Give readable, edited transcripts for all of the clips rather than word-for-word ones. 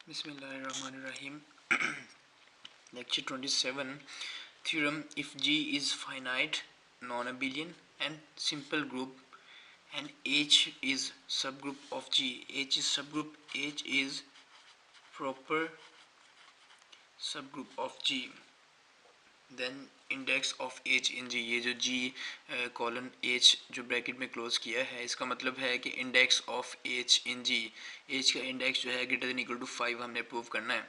Bismillahirrahmanirrahim. Lecture 27. Theorem: if G is finite, non-abelian and simple group and H is subgroup of G, H is subgroup, H is proper subgroup of G, then index of H in G, ये जो G colon H जो bracket में close किया है, इसका मतलब है कि index of H in G, H का इंडेक्स जो है ग्रेटर देन इक्वल टू 5 हमने प्रूव करना है।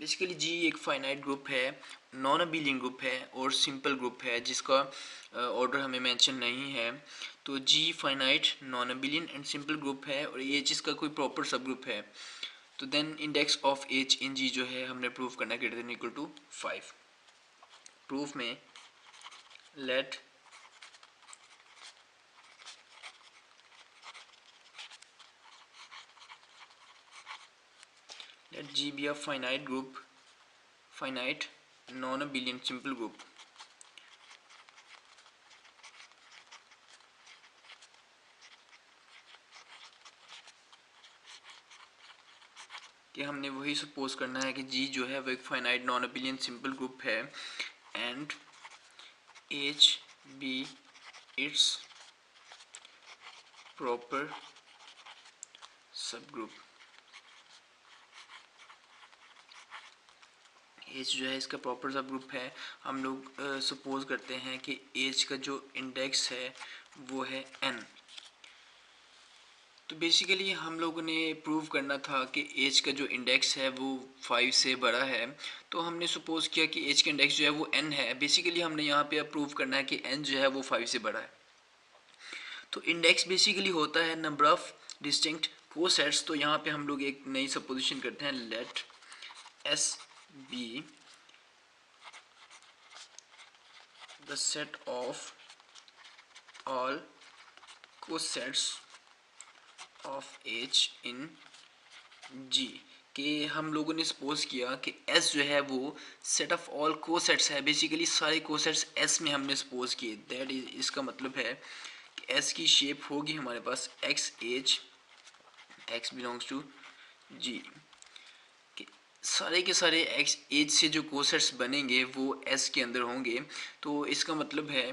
बेसिकली जी एक फाइनाइट ग्रुप है, नॉन अबेलियन ग्रुप है और सिंपल ग्रुप है जिसका ऑर्डर हमें मेंशन नहीं है। तो G finite, non abelian and simple group है और एच इसका कोई प्रॉपर सब ग्रुप है। तो then index of H in G जो है हमने प्रूव करना है greater than equal to 5। Proof में let G be a finite group, finite non-abelian simple group कि हमने वही सपोज करना है कि G जो है वो एक finite non abelian simple group है and H be its proper subgroup। H जो है इसका प्रॉपर सब ग्रुप है। हम लोग सपोज करते हैं कि H का जो इंडेक्स है वो है n। तो बेसिकली हम लोगों ने प्रूव करना था कि H का जो इंडेक्स है वो 5 से बड़ा है। तो हमने सपोज किया कि H का इंडेक्स जो है वो n है। बेसिकली हमने यहाँ पे अब प्रूव करना है कि n जो है वो 5 से बड़ा है। तो इंडेक्स बेसिकली होता है नंबर ऑफ डिस्टिंक्ट कोसेट्स। तो यहाँ पे हम लोग एक नई सपोजिशन करते हैं, let S be the set of all cosets of H in G। कि हम लोगों ने सपोज किया कि S जो है वो सेट ऑफ ऑल कोसेट्स है। बेसिकली सारे कोसेट्स S में हमने सपोज किए। दैट इज, इसका मतलब है कि S की शेप होगी हमारे पास X H, X belongs to G। सारे के सारे एक्स एज से जो कोसेट्स बनेंगे वो एस के अंदर होंगे। तो इसका मतलब है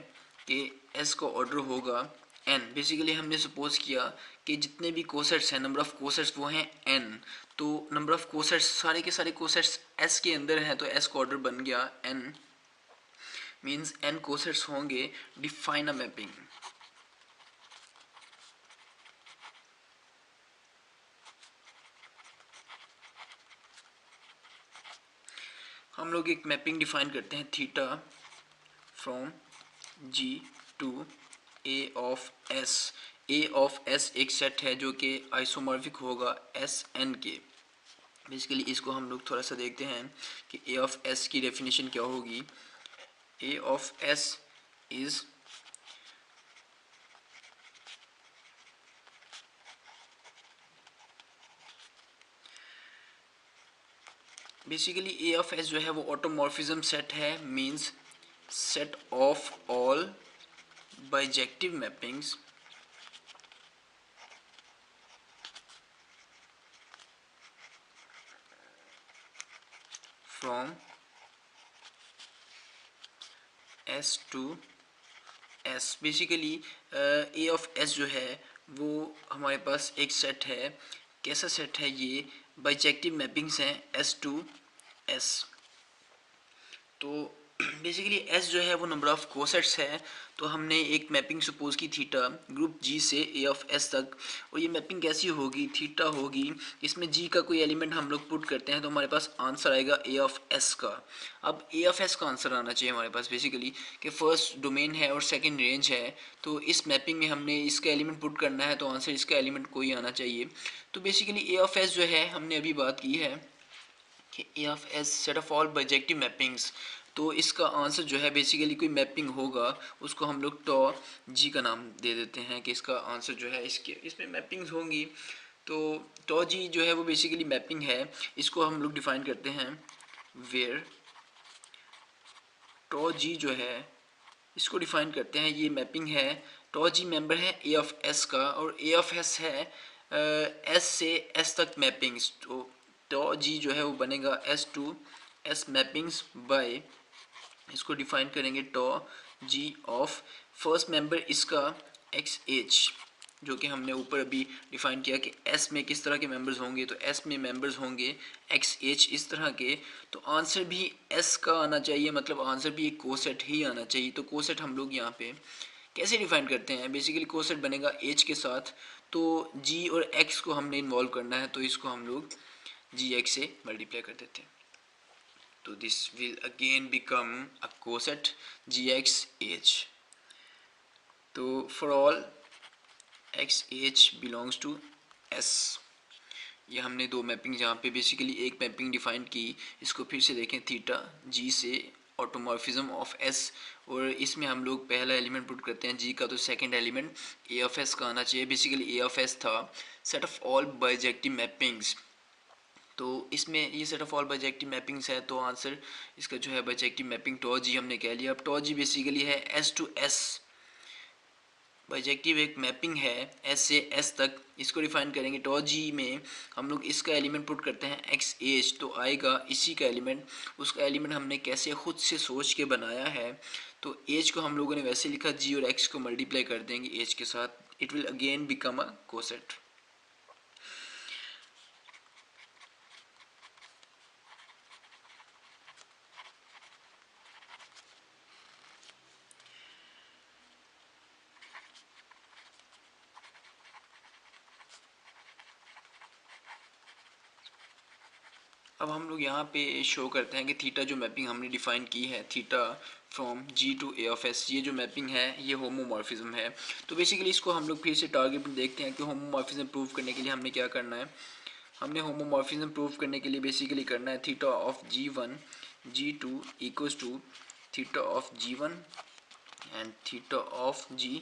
कि एस का ऑर्डर होगा एन। बेसिकली हमने सपोज किया कि जितने भी कोसेट्स हैं, नंबर ऑफ कोसेट्स वो हैं एन। तो नंबर ऑफ कोसेट्स, सारे के सारे कोसेट्स एस के अंदर हैं, तो एस का ऑर्डर बन गया एन, मीन्स एन कोसेट्स होंगे। Define a mapping. हम लोग एक मैपिंग डिफाइन करते हैं, theta from G to A of S. A of S एक सेट है जो कि आइसोमॉर्फिक होगा एस एन के। बेसिकली इसको हम लोग थोड़ा सा देखते हैं कि ए ऑफ एस की डेफिनेशन क्या होगी। A of S is basically A of S जो है वो ऑटोमॉर्फिज्म सेट है, means set of all bijective mappings from S to S. Basically A of S जो है वो हमारे पास एक सेट है। कैसा सेट है ये? बाइजेक्टिव मैपिंग्स हैं एस टू एस। तो बेसिकली एस जो है वो नंबर ऑफ कोसेट्स है। तो हमने एक मैपिंग सपोज की थीटा ग्रुप जी से ए ऑफ एस तक, और ये मैपिंग कैसी होगी? थीटा होगी, इसमें जी का कोई एलिमेंट हम लोग पुट करते हैं तो हमारे पास आंसर आएगा ए ऑफ एस का। अब ए ऑफ एस का आंसर आना चाहिए हमारे पास बेसिकली कि फर्स्ट डोमेन है और सेकंड रेंज है। तो इस मैपिंग में हमने इसका एलिमेंट पुट करना है तो आंसर इसका एलिमेंट कोई आना चाहिए। तो बेसिकली ए ऑफ एस जो है हमने अभी बात की है कि A of S set of all bijective mappings. तो इसका आंसर जो है बेसिकली कोई मैपिंग होगा, उसको हम लोग टॉ जी का नाम दे देते हैं कि इसका आंसर जो है इसमें मैपिंग्स होंगी। तो टॉ जी जो है वो बेसिकली मैपिंग है। इसको हम लोग डिफाइन करते हैं वेयर टॉ जी जो है इसको डिफाइन करते हैं, ये मैपिंग है। टॉ जी मेंबर है ए ऑफ एस का और ए ऑफ एस है एस से एस तक मैपिंग्स, तो टॉ जी जो है वो बनेगा S to S mappings by, इसको डिफाइन करेंगे tau G of first member इसका एक्स एच, जो कि हमने ऊपर अभी डिफाइन किया कि एस में किस तरह के मेंबर्स होंगे, तो एस में मेंबर्स होंगे एक्स एच इस तरह के, तो आंसर भी एस का आना चाहिए, मतलब आंसर भी एक कोसेट ही आना चाहिए। तो कोसेट हम लोग यहाँ पे कैसे डिफाइन करते हैं, बेसिकली कोसेट बनेगा एच के साथ, तो जी और एक्स को हमने इन्वॉल्व करना है, तो इसको हम लोग जी एक्स से मल्टीप्लाई कर देते हैं, तो this will again become a coset G X H. तो for all X H belongs to S, ये हमने दो मैपिंग यहाँ पे बेसिकली एक मैपिंग डिफाइन की, इसको फिर से देखें थीटा जी से ऑटोमॉर्फिज्म ऑफ एस, और इसमें हम लोग पहला एलिमेंट पुट करते हैं जी का, तो second element A of S का आना चाहिए। बेसिकली ए ऑफ एस था set of all bijective mappings, तो इसमें ये set of all bijective mappings है, तो आंसर इसका जो है बाइजेक्टिव मैपिंग टॉ जी हमने कह लिया। अब टॉ जी बेसिकली है एस टू एस, बाइजेक्टिव एक मैपिंग है एस से एस तक, इसको डिफाइन करेंगे टॉ जी में हम लोग इसका एलिमेंट पुट करते हैं एक्स एच, तो आएगा इसी का एलिमेंट, उसका एलिमेंट हमने कैसे खुद से सोच के बनाया है, तो एच को हम लोगों ने वैसे लिखा, जी और एक्स को मल्टीप्लाई कर देंगे एच के साथ, it will again become a coset. अब हम लोग यहाँ पे शो करते हैं कि थीटा जो मैपिंग हमने डिफाइन की है, theta from G to A of S, ये जो मैपिंग है ये होमोमॉर्फिज्म है। तो बेसिकली इसको हम लोग फिर से टारगेट में देखते हैं कि होमोमॉर्फिज्म प्रूव करने के लिए हमने क्या करना है। हमने होमोमॉर्फिज्म प्रूव करने के लिए बेसिकली करना है theta of ji one ji two equals to theta of ji one and theta of ji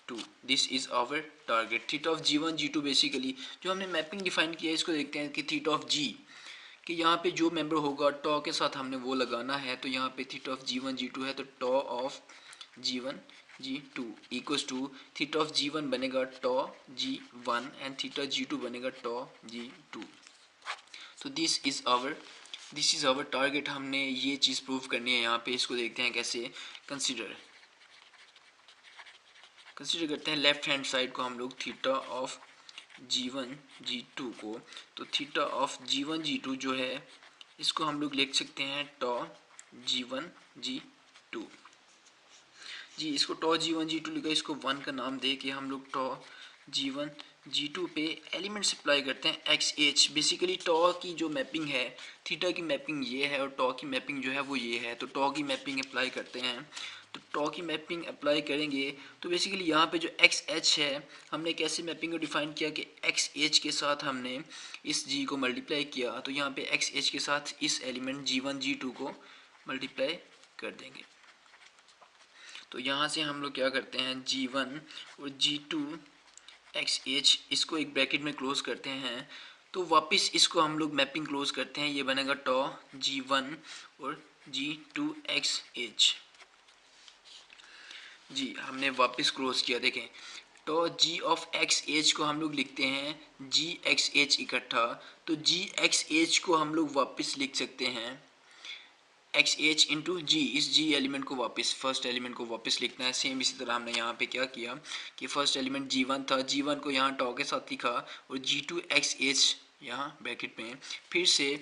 two, this is our target. Theta of ji one ji two basically जो हमने mapping define किया है, इसको देखते हैं कि थीटा ऑफ जी, कि यहाँ पे जो मेंबर होगा टॉ के साथ हमने वो लगाना है, तो यहाँ पे theta of ji one ji two है, तो tau of ji one ji two equals to theta of ji one बनेगा tau G one and theta G two बनेगा टॉ जी टू। तो दिस इज आवर टारगेट, हमने ये चीज़ prove करनी है यहाँ पे। इसको देखते हैं कैसे, कंसिडर करते हैं लेफ्ट हैंड साइड को हम लोग theta of ji one ji two को, तो theta of ji one ji two जो है इसको हम लोग लिख सकते हैं टॉ जी वन जी टू। जी इसको टॉ जी वन जी टू लिखा, इसको वन का नाम दे के हम लोग टॉ जी वन जी टू पे एलिमेंट्स अप्लाई करते हैं एक्स एच। बेसिकली टॉ की जो मैपिंग है, थीटा की मैपिंग ये है और टॉ की मैपिंग जो है वो ये है, तो टॉ की मैपिंग अप्लाई करते हैं। तो टॉ की मैपिंग अप्लाई करेंगे तो बेसिकली यहाँ पे जो एक्स एच है, हमने कैसे मैपिंग को डिफाइन किया कि एक्स एच के साथ हमने इस जी को मल्टीप्लाई किया, तो यहाँ पे एक्स एच के साथ इस एलिमेंट जी वन जी टू को मल्टीप्लाई कर देंगे। तो यहाँ से हम लोग क्या करते हैं, जी वन और जी टू एक्स एच इसको एक ब्रैकेट में क्लोज करते हैं, तो वापस इसको हम लोग मैपिंग क्लोज करते हैं, ये बनेगा टॉ जी वन और जी टू एक्स एच। जी हमने वापस क्लोज किया, देखें तो जी ऑफ एक्स एच को हम लोग लिखते हैं जी एक्स एच इकट्ठा, तो जी एक्स एच को हम लोग वापस लिख सकते हैं एक्स एच इंटू जी, इस जी एलिमेंट को वापस फर्स्ट एलिमेंट को वापस लिखना है। सेम इसी तरह हमने यहाँ पे क्या किया कि फर्स्ट एलिमेंट जी वन था, जी वन को यहाँ टॉ के साथ लिखा और जी टू एक्स एच यहाँ ब्रैकेट में फिर से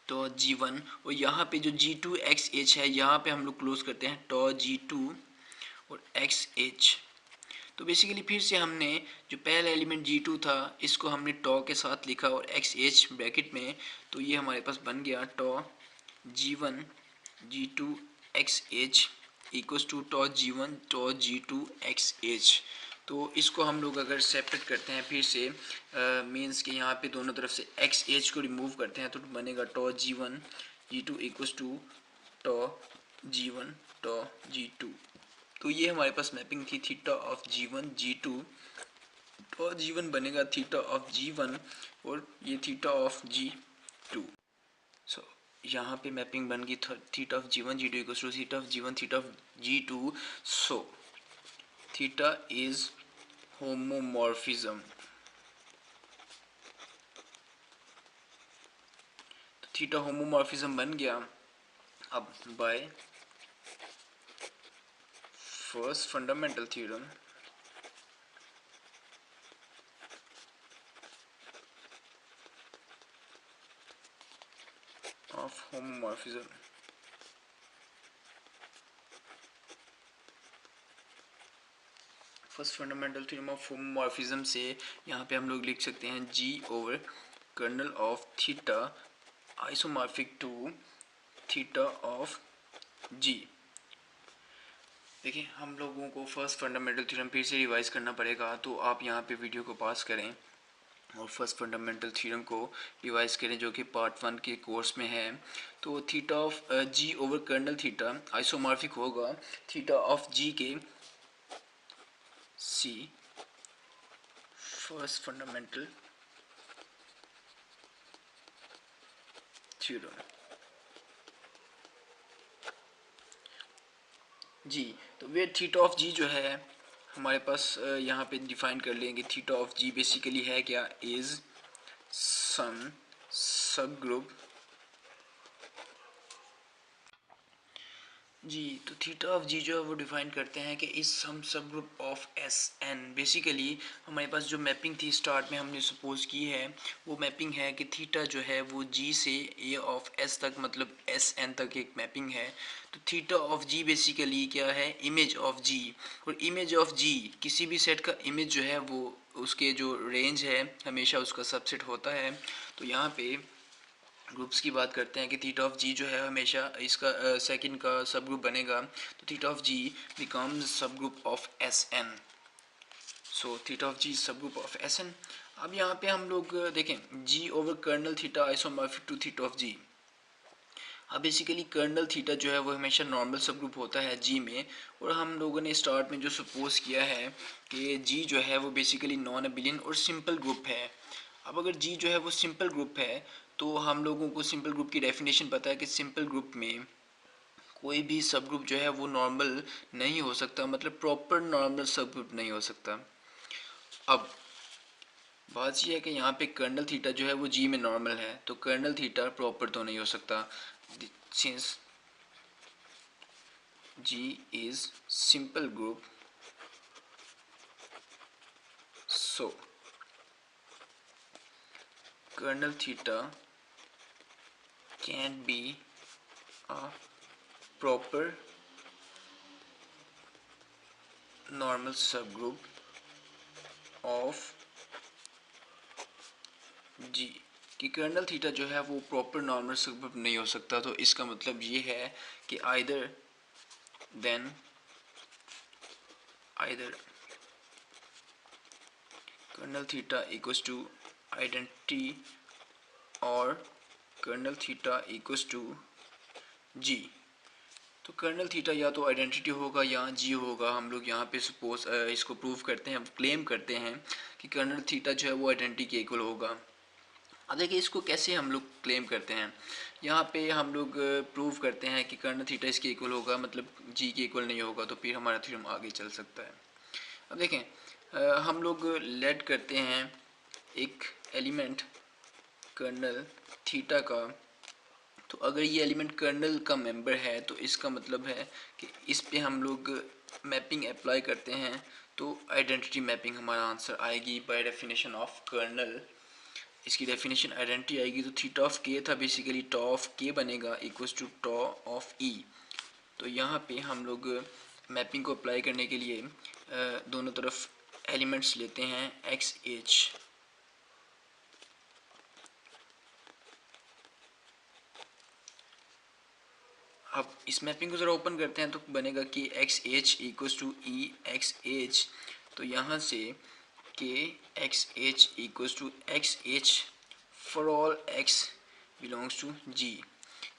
टॉ जी वन, और यहाँ पे जो जी टू एक्स एच है यहाँ पे हम लोग क्लोज करते हैं टॉ जी टू और एक्स एच। तो बेसिकली फिर से हमने जो पहला एलिमेंट जी2 था इसको हमने टॉ के साथ लिखा और एक्स एच ब्रैकेट में, तो ये हमारे पास बन गया tau g1 g2 x h equals to tau g1 tau g2 x H. तो इसको हम लोग अगर सेपरेट करते हैं फिर से मीन्स के यहाँ पे दोनों तरफ से एक्स एच को रिमूव करते हैं, तो बनेगा tau g1 g2 equals to tau g1 tau g2. तो ये हमारे पास मैपिंग थी theta of ji one ji two, तो जी वन बनेगा थीटा ऑफ जी वन और ये theta of ji two. So यहाँ पे मैपिंग बन गई theta of ji one ji two equals to theta of ji one theta of ji two. So theta is homomorphism. तो theta homomorphism बन गया। अब by first fundamental theorem of homomorphism, first fundamental theorem of homomorphism से यहाँ पे हम लोग लिख सकते हैं g over kernel of theta isomorphic to theta of g. देखिए हम लोगों को फर्स्ट फंडामेंटल थ्योरम फिर से रिवाइज करना पड़ेगा, तो आप यहाँ पे वीडियो को पास करें और फर्स्ट फंडामेंटल थ्योरम को रिवाइज करें जो कि पार्ट 1 के कोर्स में है। तो theta of G over kernel theta isomorphic होगा थीटा ऑफ जी के सी फर्स्ट फंडामेंटल थ्योरम जी। तो वे थीटा ऑफ जी जो है हमारे पास यहाँ पे डिफाइन कर लेंगे। थीटा ऑफ जी बेसिकली है क्या, इज सम सब ग्रुप जी। तो थीटा ऑफ जी जो है वो डिफाइन करते हैं कि इस some subgroup of S N. Basically हमारे पास जो मैपिंग थी स्टार्ट में हमने सपोज की है वो मैपिंग है कि थीटा जो है वो जी से ए ऑफ एस तक मतलब एस एन तक एक मैपिंग है। तो थीटा ऑफ जी बेसिकली क्या है, इमेज ऑफ जी। और इमेज ऑफ जी किसी भी सेट का इमेज जो है वो उसके जो रेंज है हमेशा उसका सबसेट होता है। तो यहाँ पे ग्रुप्स की बात करते हैं कि थीटा ऑफ जी जो है हमेशा इसका सेकंड का सब ग्रुप बनेगा। तो theta of g becomes subgroup of S n. So theta of g subgroup of S N. अब यहाँ पे हम लोग देखें g over kernel theta isomorphic to theta of g. अब बेसिकली कर्नल थीटा जो है वो हमेशा नॉर्मल सब ग्रुप होता है जी में। और हम लोगों ने स्टार्ट में जो सपोज किया है कि जी जो है वो बेसिकली नॉन अबिलियन और सिंपल ग्रुप है। अब अगर जी जो है वो सिंपल ग्रुप है तो हम लोगों को सिंपल ग्रुप की डेफिनेशन पता है कि सिंपल ग्रुप में कोई भी सब ग्रुप जो है वो नॉर्मल नहीं हो सकता, मतलब प्रॉपर नॉर्मल सब ग्रुप नहीं हो सकता। अब बात यह है कि यहाँ पे कर्नल थीटा जो है वो जी में नॉर्मल है, तो कर्नल थीटा प्रॉपर तो नहीं हो सकता since G is simple group. So kernel theta can be a proper normal subgroup of G. कि कर्नल थीटा जो है वो प्रॉपर नॉर्मल सब ग्रुप नहीं हो सकता। तो इसका मतलब ये है कि either kernel theta equals to identity और kernel theta equals to G. तो कर्नल थीटा या तो आइडेंटिटी होगा या जी होगा। हम लोग यहाँ पे सपोज इसको प्रूव करते हैं, क्लेम करते हैं कि कर्नल थीटा जो है वो आइडेंटिटी के इक्वल होगा। अब देखिए इसको कैसे हम लोग क्लेम करते हैं। यहाँ पे हम लोग प्रूव करते हैं कि कर्नल थीटा इसके इक्वल होगा, मतलब जी के इक्वल नहीं होगा, तो फिर हमारा थ्योरम आगे चल सकता है। अब देखें हम लोग लेट करते हैं एक एलिमेंट कर्नल थीटा का। तो अगर ये एलिमेंट कर्नल का मेंबर है तो इसका मतलब है कि इस पे हम लोग मैपिंग अप्लाई करते हैं तो आइडेंटिटी मैपिंग हमारा आंसर आएगी बाय डेफिनेशन ऑफ कर्नल। इसकी डेफिनेशन आइडेंटिटी आएगी। तो थीटा ऑफ के था बेसिकली टॉ ऑफ के बनेगा इक्वल्स टू टॉ ऑफ ई। तो यहाँ पे हम लोग मैपिंग को अप्लाई करने के लिए दोनों तरफ एलिमेंट्स लेते हैं एक्स एच। अब इस मैपिंग को ज़रा ओपन करते हैं तो बनेगा कि x h equals to e x H. तो यहाँ से के x h equals to x h for all x belongs to g.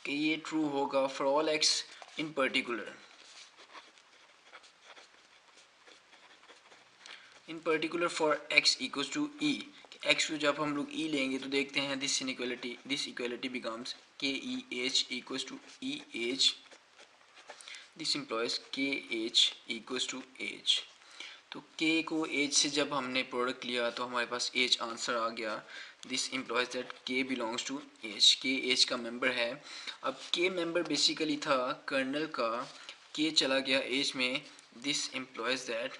कि ये ट्रू होगा for all x in particular. In particular for x equals to e. X को जब हम लोग ई लेंगे तो देखते हैं this equality becomes K E H equals to E H. This implies K H equals to H. तो के को एच से जब हमने प्रोडक्ट लिया तो हमारे पास एच आंसर आ गया। दिस इम्प्लॉयज दैट के बिलोंग्स टू एच, के एच का मेंबर है। अब के मेंबर बेसिकली था कर्नल का, के चला गया एच में। This implies that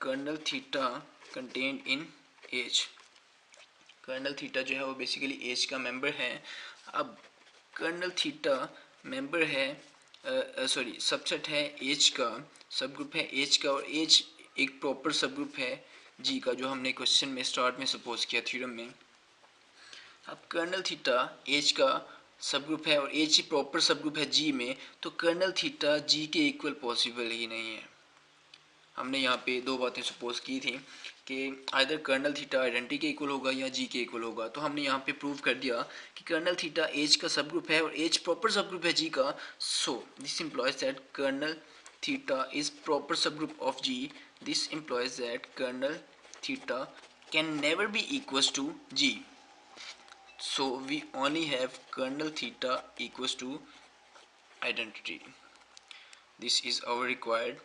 kernel theta contained in H, kernel theta जो है वो बेसिकली एच का मेंबर है। अब कर्नल थीटा मेंबर है, सॉरी सबसेट है एच का, सब ग्रुप है एच का, और एच एक प्रॉपर सब ग्रुप है जी का, जो हमने क्वेश्चन में स्टार्ट में सपोज किया थ्योरम में। अब कर्नल थीटा एच का सब ग्रुप है और एच ही प्रॉपर सब ग्रुप है जी में, तो कर्नल थीटा जी के इक्वल पॉसिबल ही नहीं है। हमने यहाँ पे दो बातें सपोज की थी कि आइदर कर्नल थीटा आइडेंटिटी के इक्वल होगा या जी के इक्वल होगा। तो हमने यहाँ पे प्रूव कर दिया कि कर्नल थीटा एच का सब ग्रुप है और एच प्रॉपर सब ग्रुप है जी का। So this implies that kernel theta is proper subgroup of G. This implies that kernel theta can never be equals to G. So we only have kernel theta equals to identity. This is our required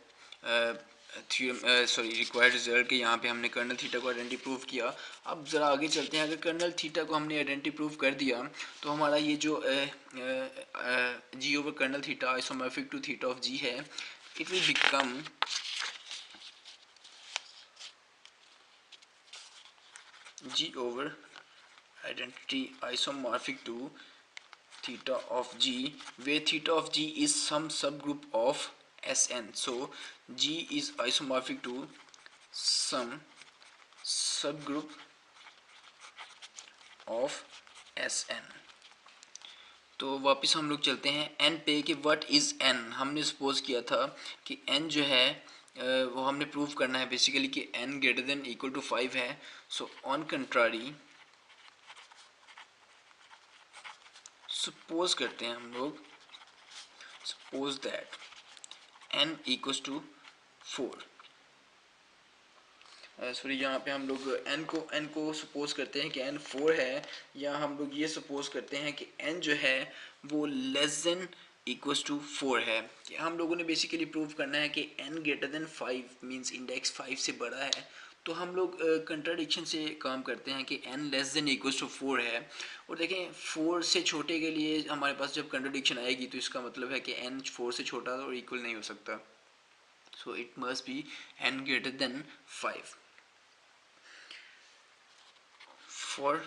required result के यहाँ पे हमने colonel theta को identity prove किया। अब ज़रा आगे चलते हैं। अगर कर्नल थीटा को हमने आइडेंटिटी प्रूव कर दिया तो हमारा ये जो g over kernel theta isomorphic to theta of g है, it will become g over identity isomorphic to theta of g, where theta of g is some subgroup of Sn. So g is isomorphic to some subgroup of Sn. तो वापस हम लोग चलते हैं n पे कि what is n। हमने suppose किया था कि n जो है वो हमने प्रूव करना है बेसिकली कि n greater than equal to 5 है। सो ऑन कंट्रारी सपोज करते हैं हम लोग, suppose that n equals to 4। Sorry यहाँ पे हम लोग n को सपोज करते हैं कि n 4 है, या हम लोग ये सपोज करते हैं कि n जो है वो लेस देन इक्वल्स टू 4 है। कि हम लोगों ने बेसिकली प्रूव करना है कि n greater than 5 means index 5 से बड़ा है। तो हम लोग कंट्राडिक्शन से काम करते हैं कि n less than equals to 4 है। और देखें 4 से छोटे के लिए हमारे पास जब कंट्राडिक्शन आएगी तो इसका मतलब है कि n 4 से छोटा और इक्वल नहीं हो सकता। So it must be n greater than 5 for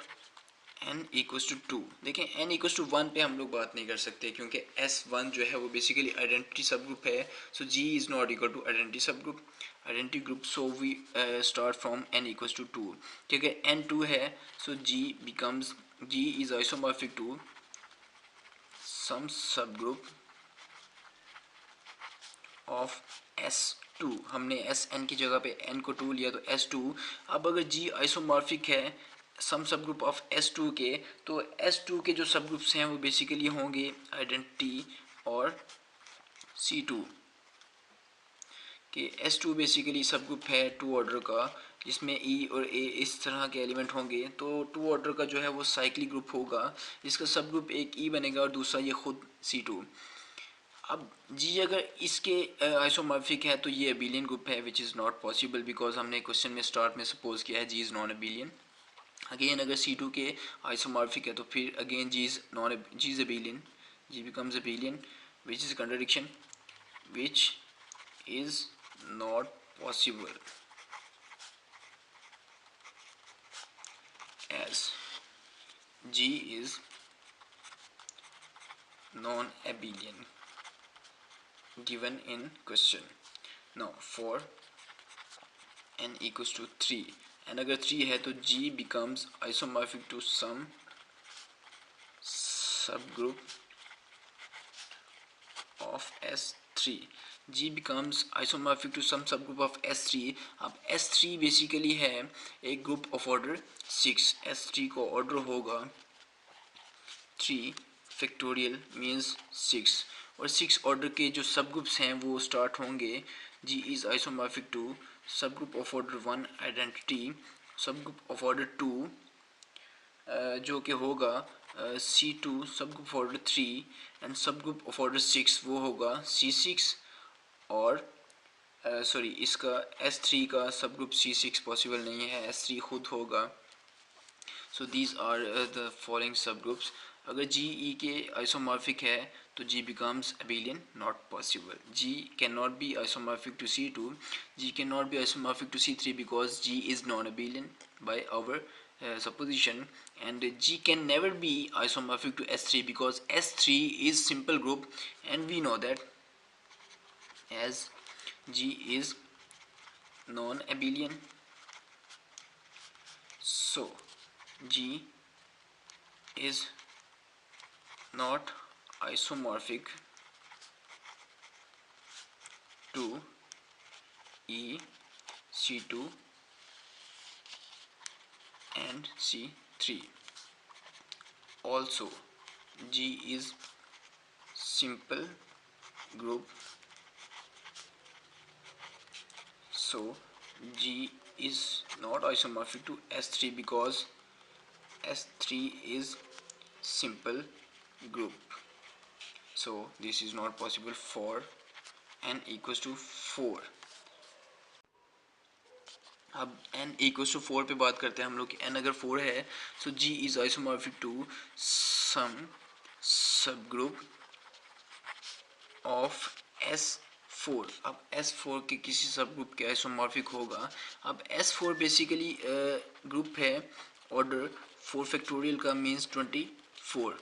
n equals to 2। देखें n इक्वल्स टू 1 पे हम लोग बात नहीं कर सकते क्योंकि S1 जो है वो बेसिकली आइडेंटिटी सब ग्रुप है। So g is not equal to identity subgroup, identity group. So we start from n equals to 2। ठीक है, n 2 है, so g becomes, g is isomorphic to some subgroup of S2। हमने Sn की जगह पे n को 2 लिया तो S2। अब अगर G आइसोमॉर्फिक है सम सब ग्रुप ऑफ S2 के, तो S2 के जो सब ग्रुप्स हैं वो बेसिकली होंगे आइडेंटिटी और C2 कि S2 बेसिकली सब ग्रुप है 2 ऑर्डर का, जिसमें E और A इस तरह के एलिमेंट होंगे। तो 2 ऑर्डर का जो है वो साइक्लिक ग्रुप होगा, जिसका सब ग्रुप एक E बनेगा और दूसरा ये खुद C2। अब जी अगर इसके आइसोमॉर्फिक है तो ये अबिलियन ग्रुप है, which is not possible because हमने क्वेश्चन में स्टार्ट में सपोज किया है G is non abelian. Again अगर C2 के आइसोमॉर्फिक है तो फिर again G is abelian, G becomes abelian, which is contradiction, which is not possible as G is non-abelian given in question. Now for n equals to 3, and अगर 3 है तो G becomes isomorphic to some subgroup of S3. G becomes isomorphic to some subgroup of S3. अब S3 basically है एक group of order 6। S3 को order होगा 3 factorial means 6, और 6 order के जो सब ग्रुप्स हैं वो स्टार्ट होंगे G इज़ आइसोमॉर्फिक टू सब group of order 1 identity, subgroup of order 2 जो कि होगा C2 सब ग्रुप ऑफ ऑर्डर 3 एंड सब ग्रुप ऑफ ऑर्डर 6 वो होगा C6 और सॉरी इसका S3 का सब ग्रुप C6 पॉसिबल नहीं है, S3 खुद होगा। So these are the following सब ग्रुप्स। अगर जी ई के आइसोमॉर्फिक है तो g becomes abelian, not possible. G can not be isomorphic to C2, g can not be isomorphic to C3 because g is non abelian by our supposition, and G can never be isomorphic to S3 because S3 is simple group, and we know that as G is non-abelian, so G is not isomorphic to E, C2 and C3. Also, G is simple group, so G is not isomorphic to S3 because S3 is simple group. So this is not possible for n equals to 4. अब n equals to 4 पे बात करते हैं हम लोग। n अगर 4 है so G is isomorphic to some subgroup of S4। अब S4 के किसी सब ग्रुप के आइसोमॉर्फिक होगा। अब S4 बेसिकली ग्रुप है ऑर्डर 4 फैक्टोरियल का, मीन्स 24।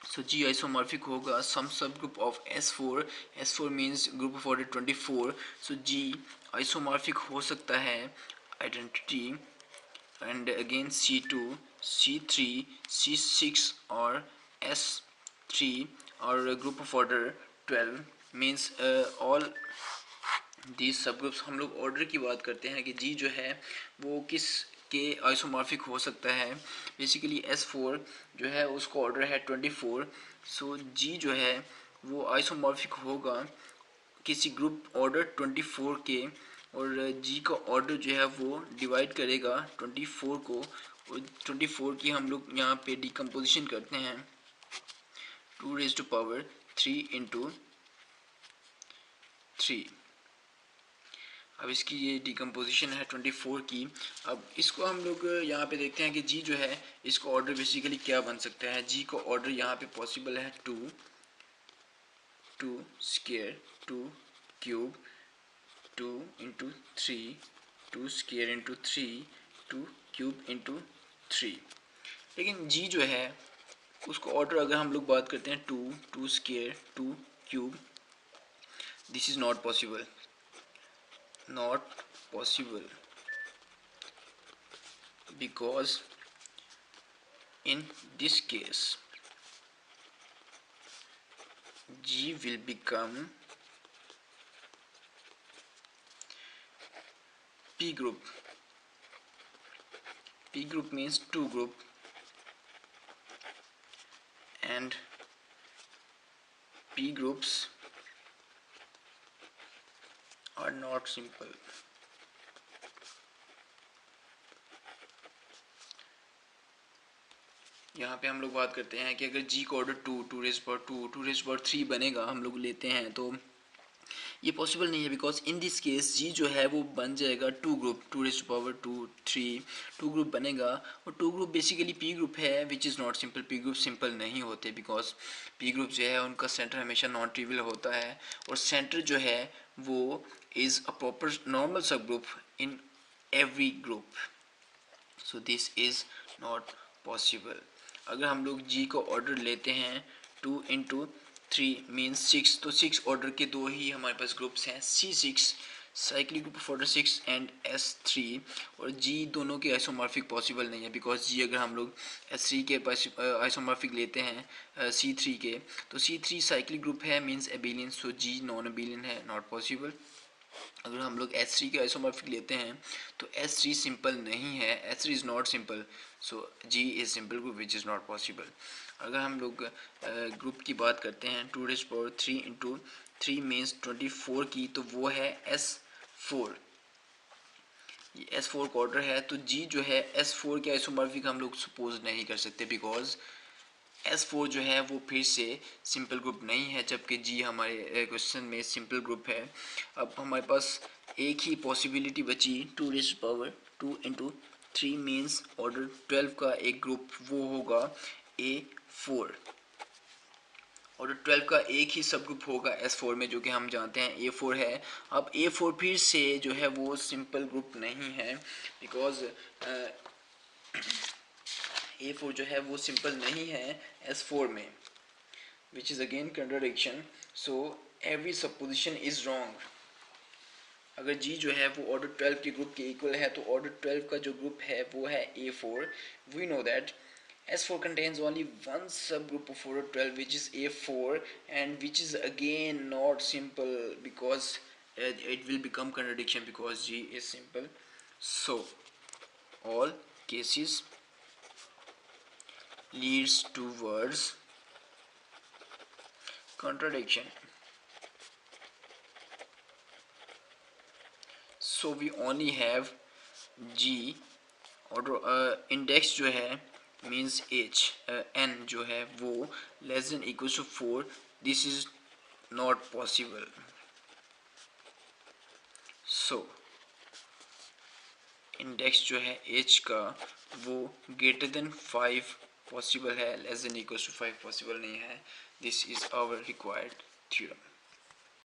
सो G आइसोमॉर्फिक होगा सम subgroup of S4। S4 means group of order 24। So G isomorphic हो सकता है identity and again C2, C3, C6 or S3 or group of order 12 means all these subgroups। हम लोग order की बात करते हैं कि G जो है वो किस के आइसोमॉर्फिक हो सकता है। बेसिकली S4 जो है उसका ऑर्डर है 24। सो G जो है वो आइसोमॉर्फिक होगा किसी ग्रुप ऑर्डर 24 के, और G का ऑर्डर जो है वो डिवाइड करेगा 24 को, और 24 की हम लोग यहाँ पे डिकम्पोजिशन करते हैं 2 रेज़ टू पावर 3 इंटू 3। अब इसकी ये डिकम्पोजिशन है 24 की। अब इसको हम लोग यहाँ पे देखते हैं कि G जो है इसका ऑर्डर बेसिकली क्या बन सकता है। G का ऑर्डर यहाँ पे पॉसिबल है 2 square 2 cube 2 into 3 2 square into 3 2 cube into 3। लेकिन G जो है उसको ऑर्डर अगर हम लोग बात करते हैं 2 square 2 cube, this is not possible, not possible because in this case G will become P group. P group means 2 group, and P groups are not simple. यहाँ पे हम लोग बात करते हैं कि अगर G का order 2 rays power 2 rays power 3 बनेगा हम लोग लेते हैं, तो ये पॉसिबल नहीं है because in this case G जो है वो बन जाएगा 2 ग्रुप 2 रेज़ पावर 2 3 2 ग्रुप बनेगा, और 2 ग्रुप बेसिकली P ग्रुप है which is not simple. P group simple नहीं होते बिकॉज P ग्रुप जो है उनका सेंटर हमेशा नॉन ट्रिवियल होता है, और सेंटर जो है वो इज़ अ प्रॉपर नॉर्मल सब group in every group. So this is not possible. अगर हम लोग G को ऑर्डर लेते हैं 2 इंटू 3 मीन्स 6, तो 6 ऑर्डर के 2 ही हमारे पास ग्रुप्स हैं, C6 cyclic group of order 6 and S3, और G दोनों के आइसोमॉर्फिक पॉसिबल नहीं है बिकॉज G अगर हम लोग S3 के आइसोमॉर्फिक लेते हैं C3 के, तो C3 साइक्लिक ग्रुप है मीन्स एबिलियन, सो G नॉन एबिलियन है, नॉट पॉसिबल। अगर हम लोग S3 के आइसोमॉर्फिक लेते हैं तो S3 सिंपल नहीं है, S3 is not simple, so G is simple group which is not possible. अगर हम लोग ग्रुप की बात करते हैं 2 रेज़ पावर 3 इंटू 3 मीन्स 24 की, तो वो है S4। ये S4 का ऑर्डर है, तो G जो है S4 के आइसोमॉर्फिक हम लोग सपोज नहीं कर सकते बिकॉज S4 जो है वो फिर से सिंपल ग्रुप नहीं है, जबकि G हमारे क्वेश्चन में सिंपल ग्रुप है। अब हमारे पास एक ही पॉसिबिलिटी बची, 2 इंटू 3 मीन्स ऑर्डर 12 का एक ग्रुप, वो होगा A4। ऑर्डर 12 का एक ही सब ग्रुप होगा S4 में, जो कि हम जानते हैं A4 है। अब A4 फिर से जो है वो सिंपल ग्रुप नहीं है, बिकॉज A4 जो है वो सिंपल नहीं है S4 में, which is again contradiction, so every supposition is wrong। अगर G जो है वो ऑर्डर 12 के ग्रुप के इक्वल है, तो ऑर्डर 12 का जो ग्रुप है वो है A4। we know that S4 contains only one subgroup of order 12, which is A4, and which is again not simple, because it will become contradiction because G is simple। so all cases leads towards contradiction। so we only have G order index जो है means H N जो है वो less than equal to 4, this is not possible. So index जो है H का वो greater than 5 possible है, less than equal to 5 possible नहीं है। This is our required theorem.